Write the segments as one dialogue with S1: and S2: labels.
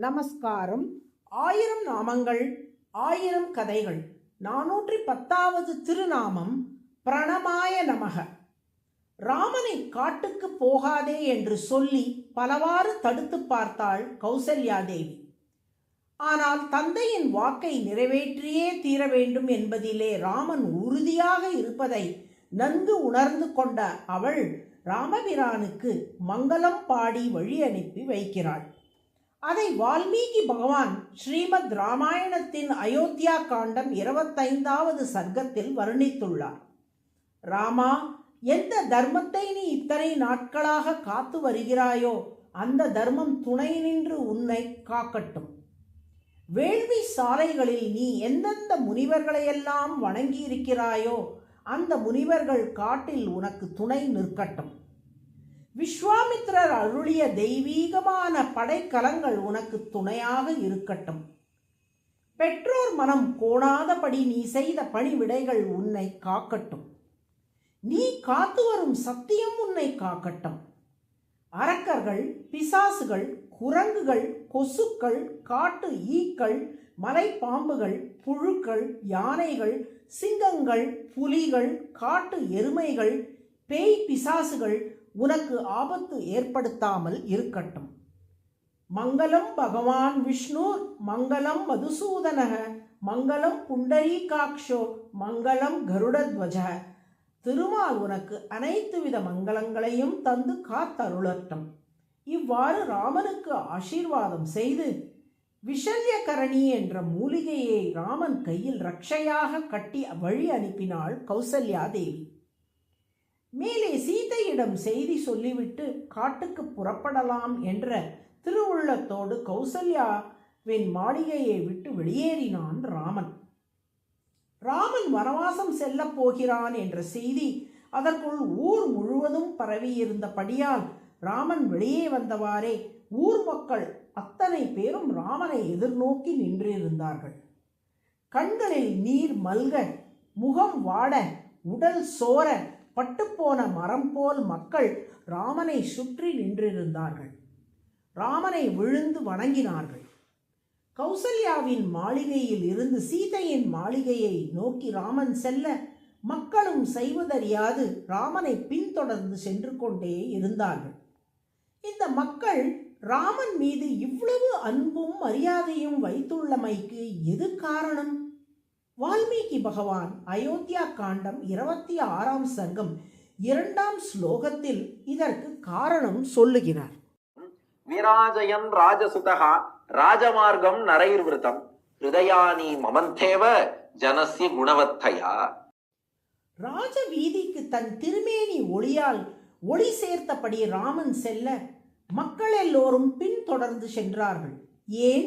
S1: நமஸ்காரம். 1000 நாமங்கள் 1000 கதைகள் 410வது திருநாமம் பிரணமாய நமக. ராமனை காட்டுக்கு போகாதே என்று சொல்லி பலவாறு தடுத்து பார்த்தாள் கௌசல்யா தேவி. ஆனால் தந்தையின் வாக்கை நிறைவேற்றியே தீர வேண்டும் என்பதிலே ராமன் உறுதியாக இருப்பதை நன்கு உணர்ந்து கொண்ட அவள் ராமபிரானுக்கு மங்களம் பாடி வழி அனுப்பி வைக்கிறாள். அதை வால்மீகி பகவான் ஸ்ரீமத் ராமாயணத்தின் அயோத்தியா காண்டம் 25வது சர்க்கத்தில் வர்ணித்துள்ளார். ராமா, எந்த தர்மத்தை நீ இத்தனை நாட்களாக காத்து வருகிறாயோ அந்த தர்மம் துணை நின்று உன்னை காக்கட்டும். வேள்வி சாலைகளில் நீ எந்தெந்த முனிவர்களையெல்லாம் வணங்கியிருக்கிறாயோ அந்த முனிவர்கள் காட்டில் உனக்கு துணை நிற்கட்டும். விஸ்வாமித்திரர் அருளிய தெய்வீகமான படைக்கலங்கள் உனக்கு துணையாக இருக்கட்டும். பெற்றோர் மனம் கோணாதபடி நீ செய்த பணிவிடைகள் உன்னை காக்கட்டும். நீ காத்து வரும் சத்தியம் உன்னை காக்கட்டும். அரக்கர்கள், பிசாசுகள், குரங்குகள், கொசுக்கள், காட்டு ஈக்கள், மலைப்பாம்புகள், புழுக்கள், யானைகள், சிங்கங்கள், புலிகள், காட்டு எருமைகள், பேய் பிசாசுகள் உனக்கு ஆபத்து ஏற்படுத்தாமல் இருக்கட்டும். மங்களம் பகவான் விஷ்ணு, மங்களம் மதுசூதனக, மங்களம் புண்டரீகாக்ஷோ, மங்களம் கருடத்வஜ. திருமால் உனக்கு அனைத்து வித மங்களங்களையும் தந்து காத்தருளட்டும். இவ்வாறு ராமனுக்கு ஆசீர்வாதம் செய்து விஷல்யகரணி என்ற மூலிகையை ராமன் கையில் ரட்சையாக கட்டி வழி அனுப்பினாள் கௌசல்யா தேவி. மேலே சீதையிடம் செய்தி சொல்லிவிட்டு காட்டுக்கு புறப்படலாம் என்ற திருவுள்ளத்தோடு கௌசல்யாவின் மாளிகையை விட்டு வெளியேறினான் ராமன். ராமன் வனவாசம் செல்ல போகிறான் என்ற செய்தி அதற்குள் ஊர் முழுவதும் பரவியிருந்தபடியால் ராமன் வெளியே வந்தவாறே ஊர் மக்கள் அத்தனை பேரும் ராமனை எதிர்நோக்கி நின்றிருந்தார்கள். கண்களில் நீர் மல்க, முகம் வாட, உடல் சோர, பட்டுப்போன மரம் போல் மக்கள் ராமனை சுற்றி நின்றிருந்தார்கள். ராமனை விழுந்து வணங்கினார்கள். கௌசல்யாவின் மாளிகையில் இருந்து சீதையின் மாளிகையை நோக்கி ராமன் செல்ல மக்களும் செய்வதறியாது ராமனை பின்தொடர்ந்து சென்று கொண்டே இருந்தார்கள். இந்த மக்கள் ராமன் மீது இவ்வளவு அன்பும் மரியாதையும் வைத்துள்ளமைக்கு எது காரணம்? வால்மீகி பகவான் அயோத்தியா காண்டம் 26ஆம் சர்க்கம் 2ஆம் ஸ்லோகத்தில் இதற்கு காரணம் சொல்லுகிறார்.
S2: விராஜயன் ராஜசுதா ராஜமார்க்கம் நரைர்விருத்தம் ஹிருதயானி மமந்தேவ ஜனஸ்ய குணவத்தயா.
S1: ராஜ வீதிக்கு தன் திருமேனி ஒளியால் ஒளி சேர்த்தபடி ராமன் செல்ல மக்கள் எல்லோரும் பின்தொடர்ந்து சென்றார்கள். ஏன்?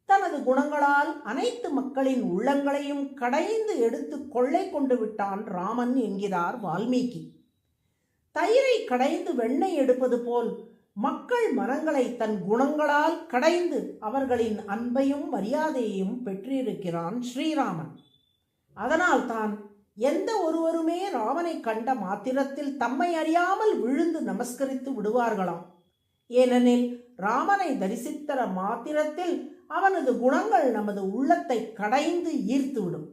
S1: தனது குணங்களால் அனைத்து மக்களின் உள்ளங்களையும் கடைந்து எடுத்து கொள்ளை கொண்டு விட்டான் ராமன் என்கிறார் வால்மீகி. தயிரை கடைந்து வெண்ணெய் எடுப்பது போல் மக்கள் மனங்களை தன் குணங்களால் கடைந்து அவர்களின் அன்பையும் மரியாதையையும் பெற்றிருக்கிறான் ஸ்ரீராமன். அதனால் தான் எந்த ஒருவருமே ராமனை கண்ட மாத்திரத்தில் தம்மை அறியாமல் விழுந்து நமஸ்கரித்து விடுவார்களாம். ஏனெனில் ராமனை தரிசித்த மாத்திரத்தில் அவனது குணங்கள் நமது உள்ளத்தை கடைந்து ஈர்த்துவிடும்.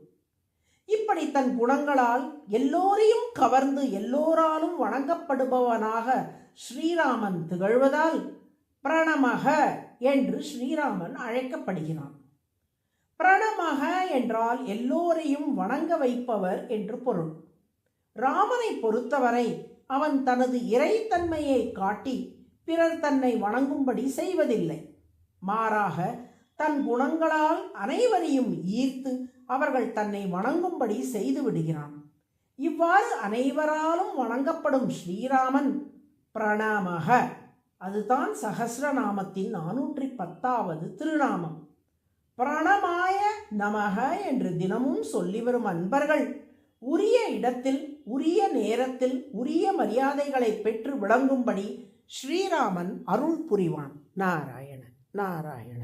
S1: இப்படி தன் குணங்களால் எல்லோரையும் கவர்ந்து எல்லோராலும் வணங்கப்படுபவனாக ஸ்ரீராமன் திகழ்வதால் பிரணமக என்று ஸ்ரீராமன் அழைக்கப்படுகிறான். பிரணமக என்றால் எல்லோரையும் வணங்க வைப்பவர் என்று பொருள். ராமனை பொறுத்தவரை அவன் தனது இறைத்தன்மையை காட்டி பிறர் தன்னை வணங்கும்படி செய்வதில்லை. மாறாக தன் குணங்களால் அனைவரையும் ஈர்த்து அவர்கள் தன்னை வணங்கும்படி செய்து விடுகிறான். இவ்வாறு அனைவராலும் வணங்கப்படும் ஸ்ரீராமன் பிரணமக. அதுதான் சஹஸ்ரநாமத்தின் 410வது திருநாமம். பிரணமாய நமக என்று தினமும் சொல்லி வரும் அன்பர்கள் உரிய இடத்தில் உரிய நேரத்தில் உரிய மரியாதைகளை பெற்று விளங்கும்படி ஸ்ரீராமன் அருள் புரிவான். நாராயண நாராயண.